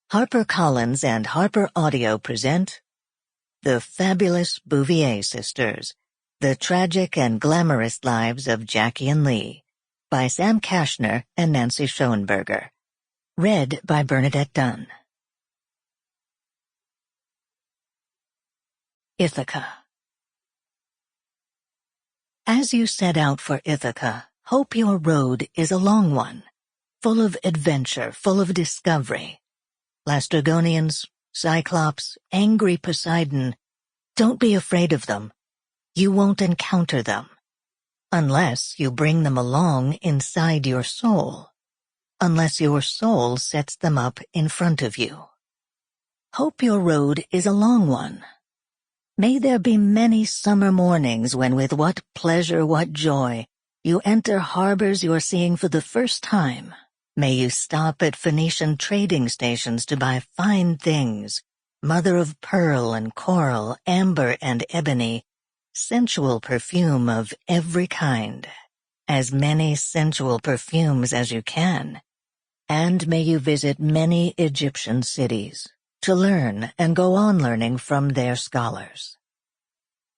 HarperCollins and Harper Audio present The Fabulous Bouvier Sisters, The Tragic and Glamorous Lives of Jackie and Lee, by Sam Kashner and Nancy Schoenberger. Read by Bernadette Dunne. Ithaca. As you set out for Ithaca, hope your road is a long one, full of adventure, full of discovery. Lastrygonians, Cyclops, angry Poseidon, don't be afraid of them. You won't encounter them. Unless you bring them along inside your soul. Unless your soul sets them up in front of you. Hope your road is a long one. May there be many summer mornings when with what pleasure, what joy, you enter harbors you are seeing for the first time. May you stop at Phoenician trading stations to buy fine things, mother of pearl and coral, amber and ebony, sensual perfume of every kind, as many sensual perfumes as you can. And may you visit many Egyptian cities, to learn and go on learning from their scholars.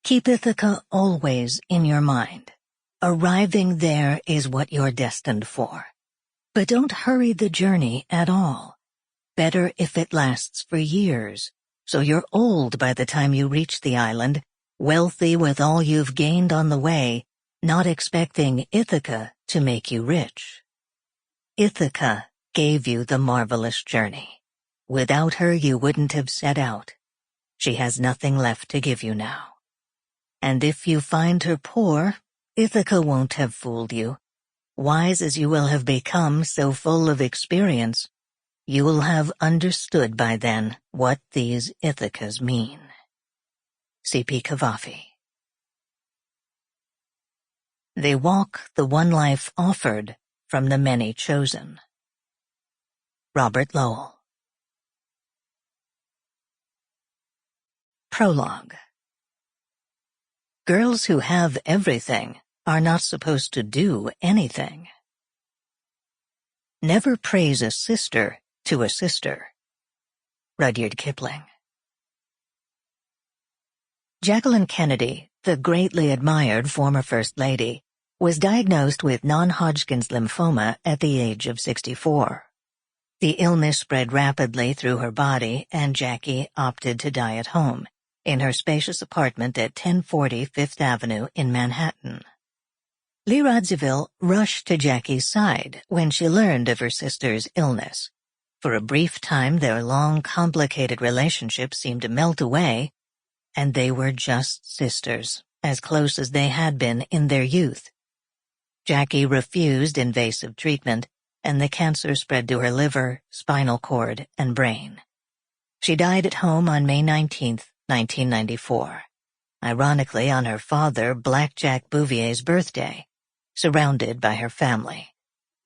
Keep Ithaca always in your mind. Arriving there is what you're destined for. But don't hurry the journey at all. Better if it lasts for years, so you're old by the time you reach the island, wealthy with all you've gained on the way, not expecting Ithaca to make you rich. Ithaca gave you the marvelous journey. Without her you wouldn't have set out. She has nothing left to give you now. And if you find her poor, Ithaca won't have fooled you. Wise as you will have become, so full of experience, you will have understood by then what these Ithacas mean. C.P. Cavafy. They walk the one life offered from the many chosen. Robert Lowell. Prologue. Girls who have everything are not supposed to do anything. Never praise a sister to a sister. Rudyard Kipling. Jackie Kennedy, the greatly admired former First Lady, was diagnosed with non-Hodgkin's lymphoma at the age of 64. The illness spread rapidly through her body, and Jackie opted to die at home, in her spacious apartment at 1040 Fifth Avenue in Manhattan. Lee Radziwill rushed to Jackie's side when she learned of her sister's illness. For a brief time their long, complicated relationship seemed to melt away, and they were just sisters, as close as they had been in their youth. Jackie refused invasive treatment, and the cancer spread to her liver, spinal cord, and brain. She died at home on May 19, 1994, ironically on her father, Blackjack Bouvier's birthday, surrounded by her family.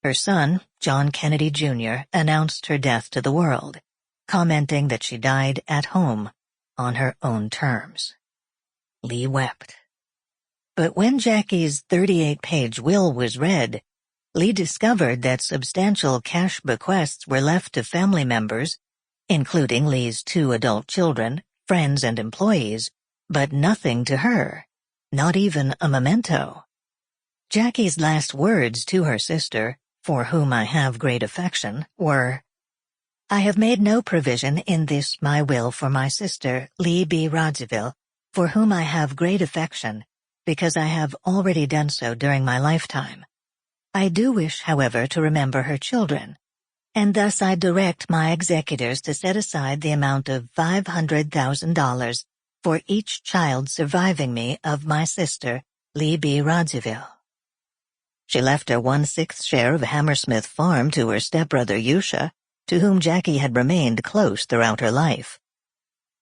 Her son, John Kennedy Jr., announced her death to the world, commenting that she died at home on her own terms. Lee wept. But when Jackie's 38-page will was read, Lee discovered that substantial cash bequests were left to family members, including Lee's 2 adult children, friends and employees, but nothing to her, not even a memento. Jackie's last words to her sister, for whom I have great affection, were, "I have made no provision in this my will for my sister, Lee B. Radziwill, for whom I have great affection, because I have already done so during my lifetime. I do wish, however, to remember her children, and thus I direct my executors to set aside the amount of $500,000 for each child surviving me of my sister, Lee B. Radziwill." She left her 1/6 share of Hammersmith Farm to her stepbrother Yusha, to whom Jackie had remained close throughout her life.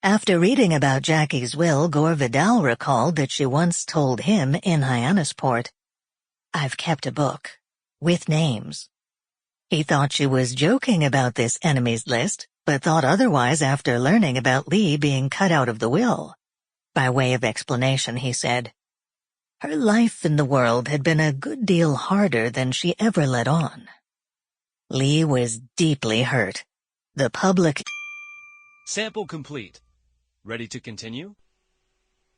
After reading about Jackie's will, Gore Vidal recalled that she once told him in Hyannisport, "I've kept a book, with names." He thought she was joking about this enemies list, but thought otherwise after learning about Lee being cut out of the will. By way of explanation, he said, "Her life in the world had been a good deal harder than she ever let on." Lee was deeply hurt, The public. Sample complete. Ready to continue?